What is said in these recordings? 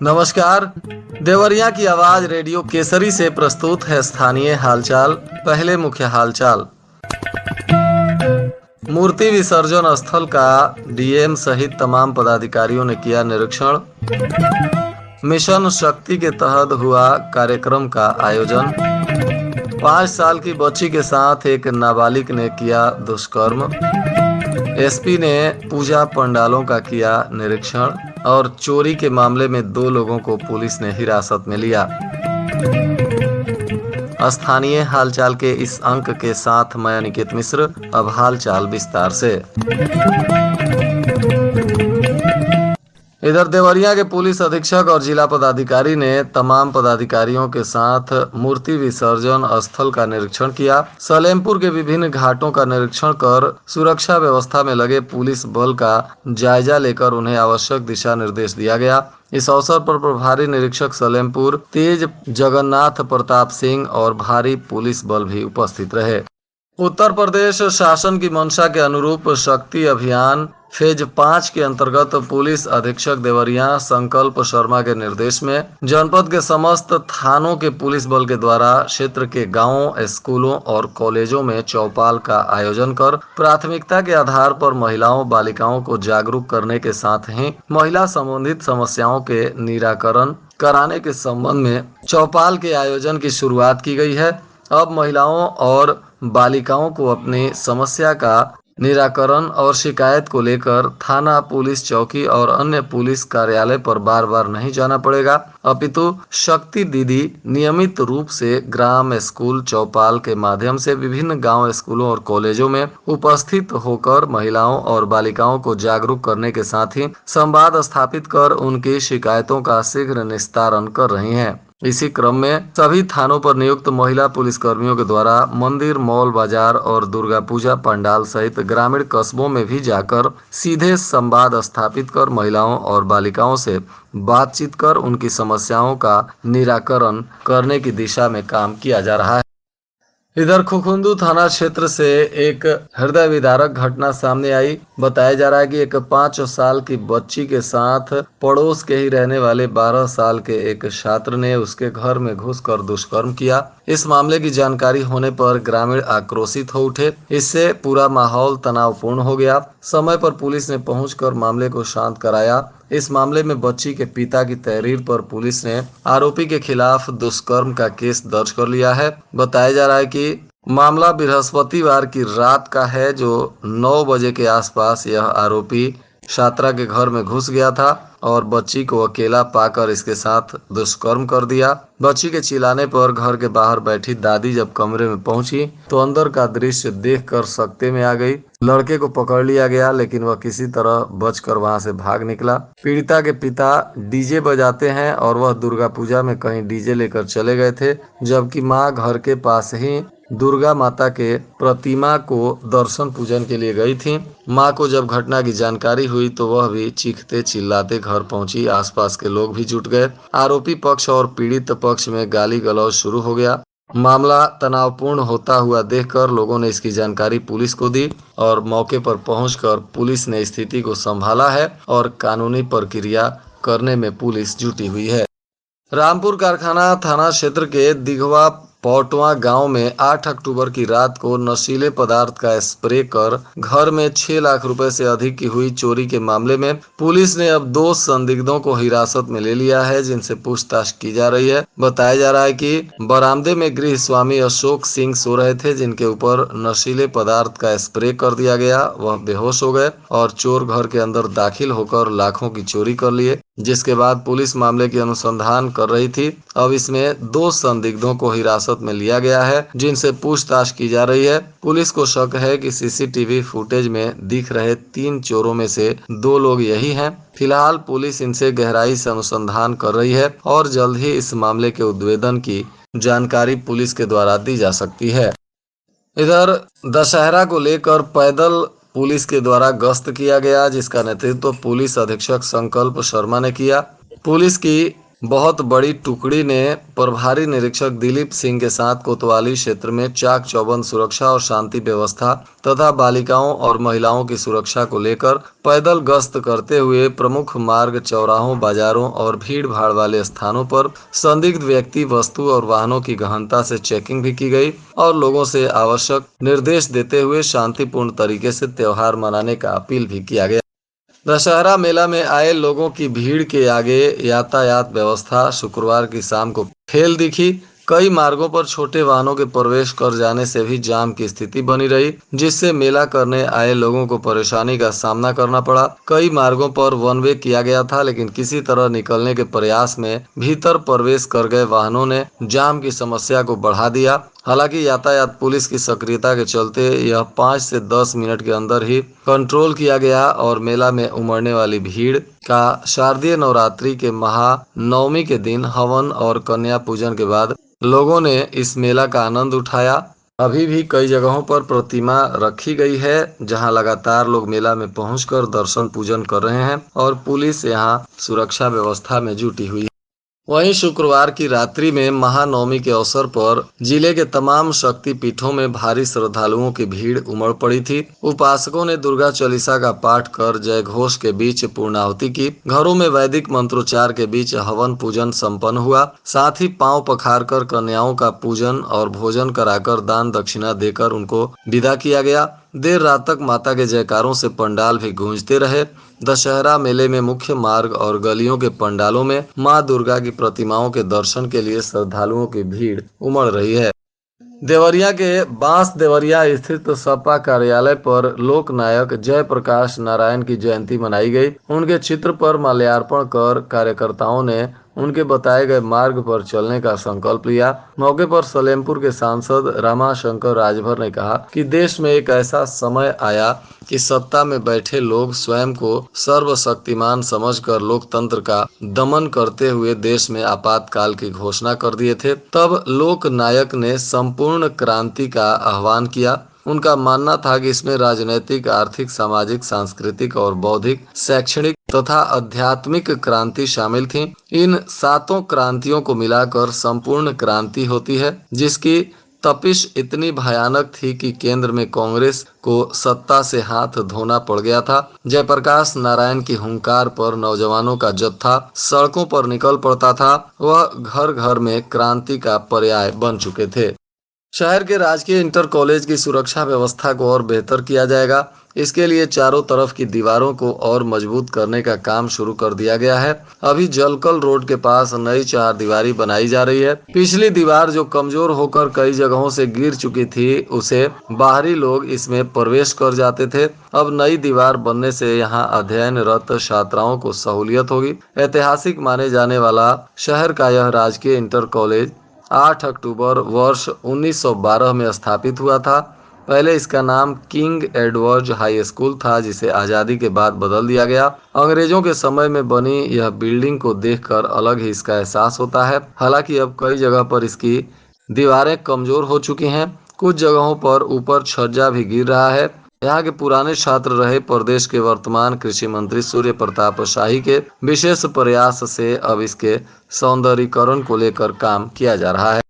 नमस्कार। देवरिया की आवाज रेडियो केसरी से प्रस्तुत है स्थानीय हालचाल। पहले मुख्य हालचाल। मूर्ति विसर्जन स्थल का डीएम सहित तमाम पदाधिकारियों ने किया निरीक्षण। मिशन शक्ति के तहत हुआ कार्यक्रम का आयोजन। 5 साल की बच्ची के साथ एक नाबालिग ने किया दुष्कर्म। एसपी ने पूजा पंडालों का किया निरीक्षण और चोरी के मामले में 2 लोगों को पुलिस ने हिरासत में लिया। स्थानीय हालचाल के इस अंक के साथ मैं अनिकेत मिश्र। अब हालचाल विस्तार से। इधर देवरिया के पुलिस अधीक्षक और जिला पदाधिकारी ने तमाम पदाधिकारियों के साथ मूर्ति विसर्जन स्थल का निरीक्षण किया। सलेमपुर के विभिन्न घाटों का निरीक्षण कर सुरक्षा व्यवस्था में लगे पुलिस बल का जायजा लेकर उन्हें आवश्यक दिशा निर्देश दिया गया। इस अवसर पर प्रभारी निरीक्षक सलेमपुर तेज जगन्नाथ प्रताप सिंह और भारी पुलिस बल भी उपस्थित रहे। उत्तर प्रदेश शासन की मंशा के अनुरूप शक्ति अभियान फेज 5 के अंतर्गत पुलिस अधीक्षक देवरिया संकल्प शर्मा के निर्देश में जनपद के समस्त थानों के पुलिस बल के द्वारा क्षेत्र के गांवों, स्कूलों और कॉलेजों में चौपाल का आयोजन कर प्राथमिकता के आधार पर महिलाओं बालिकाओं को जागरूक करने के साथ ही महिला संबंधित समस्याओं के निराकरण कराने के संबंध में चौपाल के आयोजन की शुरुआत की गई है। अब महिलाओं और बालिकाओं को अपनी समस्या का निराकरण और शिकायत को लेकर थाना, पुलिस चौकी और अन्य पुलिस कार्यालय पर बार बार नहीं जाना पड़ेगा, अपितु शक्ति दीदी नियमित रूप से ग्राम, स्कूल, चौपाल के माध्यम से विभिन्न गांव, स्कूलों और कॉलेजों में उपस्थित होकर महिलाओं और बालिकाओं को जागरूक करने के साथ ही संवाद स्थापित कर उनकी शिकायतों का शीघ्र निस्तारण कर रही हैं। इसी क्रम में सभी थानों पर नियुक्त महिला पुलिस कर्मियों के द्वारा मंदिर, मॉल, बाजार और दुर्गा पूजा पंडाल सहित ग्रामीण कस्बों में भी जाकर सीधे संवाद स्थापित कर महिलाओं और बालिकाओं से बातचीत कर उनकी समस्याओं का निराकरण करने की दिशा में काम किया जा रहा है। इधर खुखुंदू थाना क्षेत्र से एक हृदय विदारक घटना सामने आई। बताया जा रहा है कि एक 5 साल की बच्ची के साथ पड़ोस के ही रहने वाले 12 साल के एक छात्र ने उसके घर में घुसकर दुष्कर्म किया। इस मामले की जानकारी होने पर ग्रामीण आक्रोशित हो उठे। इससे पूरा माहौल तनावपूर्ण हो गया। समय पर पुलिस ने पहुंचकर मामले को शांत कराया। इस मामले में बच्ची के पिता की तहरीर पर पुलिस ने आरोपी के खिलाफ दुष्कर्म का केस दर्ज कर लिया है। बताया जा रहा है कि मामला बृहस्पतिवार की रात का है, जो 9 बजे के आसपास यह आरोपी छात्रा के घर में घुस गया था और बच्ची को अकेला पाकर इसके साथ दुष्कर्म कर दिया। बच्ची के चिल्लाने पर घर के बाहर बैठी दादी जब कमरे में पहुंची तो अंदर का दृश्य देखकर सकते में आ गई। लड़के को पकड़ लिया गया, लेकिन वह किसी तरह बचकर वहां से भाग निकला। पीड़िता के पिता डीजे बजाते हैं और वह दुर्गा पूजा में कहीं डीजे लेकर चले गए थे, जबकि मां घर के पास ही दुर्गा माता के प्रतिमा को दर्शन पूजन के लिए गई थी। मां को जब घटना की जानकारी हुई तो वह भी चीखते चिल्लाते घर पहुंची। आसपास के लोग भी जुट गए। आरोपी पक्ष और पीड़ित पक्ष में गाली गलौज शुरू हो गया। मामला तनावपूर्ण होता हुआ देखकर लोगों ने इसकी जानकारी पुलिस को दी और मौके पर पहुंचकर पुलिस ने स्थिति को संभाला है और कानूनी प्रक्रिया करने में पुलिस जुटी हुई है। रामपुर कारखाना थाना क्षेत्र के दिघवा पौटवा गांव में 8 अक्टूबर की रात को नशीले पदार्थ का स्प्रे कर घर में 6 लाख रुपए से अधिक की हुई चोरी के मामले में पुलिस ने अब 2 संदिग्धों को हिरासत में ले लिया है, जिनसे पूछताछ की जा रही है। बताया जा रहा है कि बरामदे में गृह स्वामी अशोक सिंह सो रहे थे, जिनके ऊपर नशीले पदार्थ का स्प्रे कर दिया गया। वह बेहोश हो गए और चोर घर के अंदर दाखिल होकर लाखों की चोरी कर लिए, जिसके बाद पुलिस मामले की अनुसंधान कर रही थी। अब इसमें 2 संदिग्धों को हिरासत में लिया गया है, जिनसे पूछताछ की जा रही है। पुलिस को शक है कि सीसीटीवी फुटेज में दिख रहे 3 चोरों में से 2 लोग यही हैं। फिलहाल पुलिस इनसे गहराई से अनुसंधान कर रही है और जल्द ही इस मामले के उद्भेदन की जानकारी पुलिस के द्वारा दी जा सकती है। इधर दशहरा को लेकर पैदल पुलिस के द्वारा गश्त किया गया, जिसका नेतृत्व पुलिस अधीक्षक संकल्प शर्मा ने किया। पुलिस की बहुत बड़ी टुकड़ी ने प्रभारी निरीक्षक दिलीप सिंह के साथ कोतवाली क्षेत्र में चाक चौबंद सुरक्षा और शांति व्यवस्था तथा बालिकाओं और महिलाओं की सुरक्षा को लेकर पैदल गश्त करते हुए प्रमुख मार्ग, चौराहों, बाजारों और भीड़ भाड़ वाले स्थानों पर संदिग्ध व्यक्ति, वस्तु और वाहनों की गहनता से चेकिंग भी की गई और लोगों से आवश्यक निर्देश देते हुए शांतिपूर्ण तरीके से त्योहार मनाने का अपील भी किया गया। दशहरा मेला में आए लोगों की भीड़ के आगे यातायात व्यवस्था शुक्रवार की शाम को फेल दिखी। कई मार्गों पर छोटे वाहनों के प्रवेश कर जाने से भी जाम की स्थिति बनी रही, जिससे मेला करने आए लोगों को परेशानी का सामना करना पड़ा। कई मार्गों पर वन वे किया गया था, लेकिन किसी तरह निकलने के प्रयास में भीतर प्रवेश कर गए वाहनों ने जाम की समस्या को बढ़ा दिया। हालांकि यातायात पुलिस की सक्रियता के चलते यह 5 से 10 मिनट के अंदर ही कंट्रोल किया गया और मेला में उमड़ने वाली भीड़ का शारदीय नवरात्रि के महानवमी के दिन हवन और कन्या पूजन के बाद लोगों ने इस मेला का आनंद उठाया। अभी भी कई जगहों पर प्रतिमा रखी गई है, जहां लगातार लोग मेला में पहुंचकर दर्शन पूजन कर रहे हैं और पुलिस यहां सुरक्षा व्यवस्था में जुटी हुई है। वहीं शुक्रवार की रात्रि में महानवमी के अवसर पर जिले के तमाम शक्ति पीठों में भारी श्रद्धालुओं की भीड़ उमड़ पड़ी थी। उपासकों ने दुर्गा चालीसा का पाठ कर जय घोष के बीच पूर्णाहुति की। घरों में वैदिक मंत्रोच्चार के बीच हवन पूजन संपन्न हुआ। साथ ही पांव पखार कर कन्याओं का पूजन और भोजन कराकर दान दक्षिणा देकर उनको विदा किया गया। देर रात तक माता के जयकारों से पंडाल भी गूंजते रहे। दशहरा मेले में मुख्य मार्ग और गलियों के पंडालों में मां दुर्गा की प्रतिमाओं के दर्शन के लिए श्रद्धालुओं की भीड़ उमड़ रही है। देवरिया के बांस देवरिया स्थित सपा कार्यालय पर लोक नायक जयप्रकाश नारायण की जयंती मनाई गई। उनके चित्र पर माल्यार्पण कर कार्यकर्ताओं ने उनके बताए गए मार्ग पर चलने का संकल्प लिया। मौके पर सलेमपुर के सांसद रामाशंकर राजभर ने कहा कि देश में एक ऐसा समय आया कि सत्ता में बैठे लोग स्वयं को सर्वशक्तिमान समझकर लोकतंत्र का दमन करते हुए देश में आपातकाल की घोषणा कर दिए थे। तब लोक नायक ने संपूर्ण क्रांति का आह्वान किया। उनका मानना था कि इसमें राजनीतिक, आर्थिक, सामाजिक, सांस्कृतिक और बौद्धिक, शैक्षणिक तथा आध्यात्मिक क्रांति शामिल थी। इन सातों क्रांतियों को मिलाकर संपूर्ण क्रांति होती है, जिसकी तपिश इतनी भयानक थी कि केंद्र में कांग्रेस को सत्ता से हाथ धोना पड़ गया था। जयप्रकाश नारायण की हुंकार पर नौजवानों का जत्था सड़कों पर निकल पड़ता था। वह घर घर में क्रांति का पर्याय बन चुके थे। शहर के राजकीय इंटर कॉलेज की सुरक्षा व्यवस्था को और बेहतर किया जाएगा। इसके लिए चारों तरफ की दीवारों को और मजबूत करने का काम शुरू कर दिया गया है। अभी जलकल रोड के पास नई 4 दीवारी बनाई जा रही है। पिछली दीवार जो कमजोर होकर कई जगहों से गिर चुकी थी, उसे बाहरी लोग इसमें प्रवेश कर जाते थे। अब नई दीवार बनने से यहाँ अध्ययनरत छात्राओं को सहूलियत होगी। ऐतिहासिक माने जाने वाला शहर का यह राजकीय इंटर कॉलेज 8 अक्टूबर वर्ष 1912 में स्थापित हुआ था। पहले इसका नाम किंग एडवर्ड हाई स्कूल था, जिसे आज़ादी के बाद बदल दिया गया। अंग्रेजों के समय में बनी यह बिल्डिंग को देखकर अलग ही इसका एहसास होता है। हालांकि अब कई जगह पर इसकी दीवारें कमजोर हो चुकी हैं। कुछ जगहों पर ऊपर छज्जा भी गिर रहा है। यहाँ के पुराने छात्र रहे प्रदेश के वर्तमान कृषि मंत्री सूर्य प्रताप शाही के विशेष प्रयास से अब इसके सौंदर्यीकरण को लेकर काम किया जा रहा है।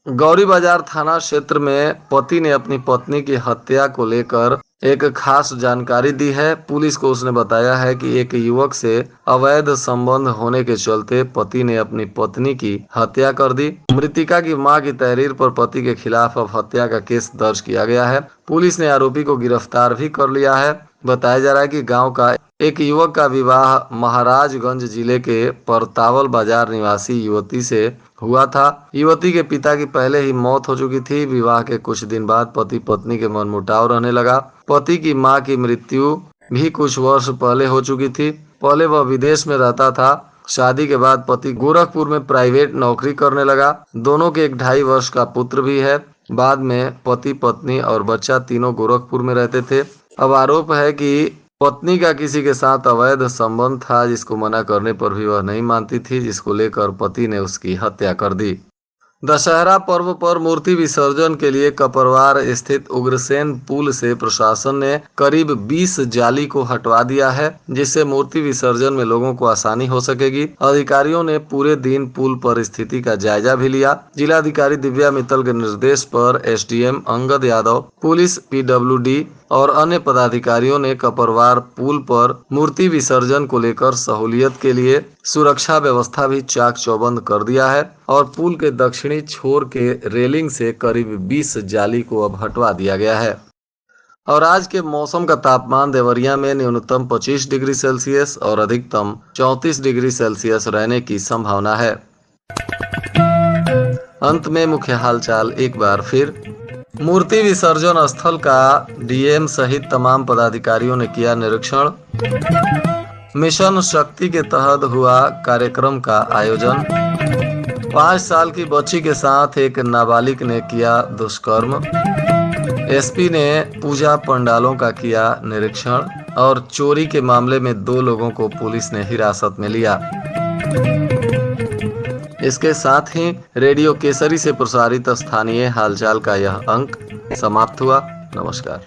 गौरी बाजार थाना क्षेत्र में पति ने अपनी पत्नी की हत्या को लेकर एक खास जानकारी दी है। पुलिस को उसने बताया है कि एक युवक से अवैध संबंध होने के चलते पति ने अपनी पत्नी की हत्या कर दी। मृतिका की मां की तहरीर पर पति के खिलाफ अब हत्या का केस दर्ज किया गया है। पुलिस ने आरोपी को गिरफ्तार भी कर लिया है। बताया जा रहा है कि गांव का एक युवक का विवाह महाराजगंज जिले के परतावल बाजार निवासी युवती से हुआ था। युवती के पिता की पहले ही मौत हो चुकी थी। विवाह के कुछ दिन बाद पति पत्नी के मनमुटाव रहने लगा। पति की मां की मृत्यु भी कुछ वर्ष पहले हो चुकी थी। पहले वह विदेश में रहता था। शादी के बाद पति गोरखपुर में प्राइवेट नौकरी करने लगा। दोनों के एक 2.5 वर्ष का पुत्र भी है। बाद में पति, पत्नी और बच्चा तीनों गोरखपुर में रहते थे। अब आरोप है कि पत्नी का किसी के साथ अवैध संबंध था, जिसको मना करने पर भी वह नहीं मानती थी, जिसको लेकर पति ने उसकी हत्या कर दी। दशहरा पर्व पर मूर्ति विसर्जन के लिए कपरवार स्थित उग्रसेन पुल से प्रशासन ने करीब 20 जाली को हटवा दिया है, जिससे मूर्ति विसर्जन में लोगों को आसानी हो सकेगी। अधिकारियों ने पूरे दिन पुल पर स्थिति का जायजा भी लिया। जिलाधिकारी दिव्या मित्तल के निर्देश पर SDM Angad Yadav, police, PWD और अन्य पदाधिकारियों ने कपरवार पुल पर मूर्ति विसर्जन को लेकर सहूलियत के लिए सुरक्षा व्यवस्था भी चाक चौबंद कर दिया है और पुल के दक्षिणी छोर के रेलिंग से करीब 20 जाली को अब हटवा दिया गया है। और आज के मौसम का तापमान देवरिया में न्यूनतम 25 डिग्री सेल्सियस और अधिकतम 34 डिग्री सेल्सियस रहने की संभावना है। अंत में मुख्य हालचाल एक बार फिर। मूर्ति विसर्जन स्थल का डीएम सहित तमाम पदाधिकारियों ने किया निरीक्षण। मिशन शक्ति के तहत हुआ कार्यक्रम का आयोजन। 5 साल की बच्ची के साथ एक नाबालिग ने किया दुष्कर्म। एसपी ने पूजा पंडालों का किया निरीक्षण और चोरी के मामले में 2 लोगों को पुलिस ने हिरासत में लिया। इसके साथ ही रेडियो केसरी से प्रसारित स्थानीय हालचाल का यह अंक समाप्त हुआ। नमस्कार।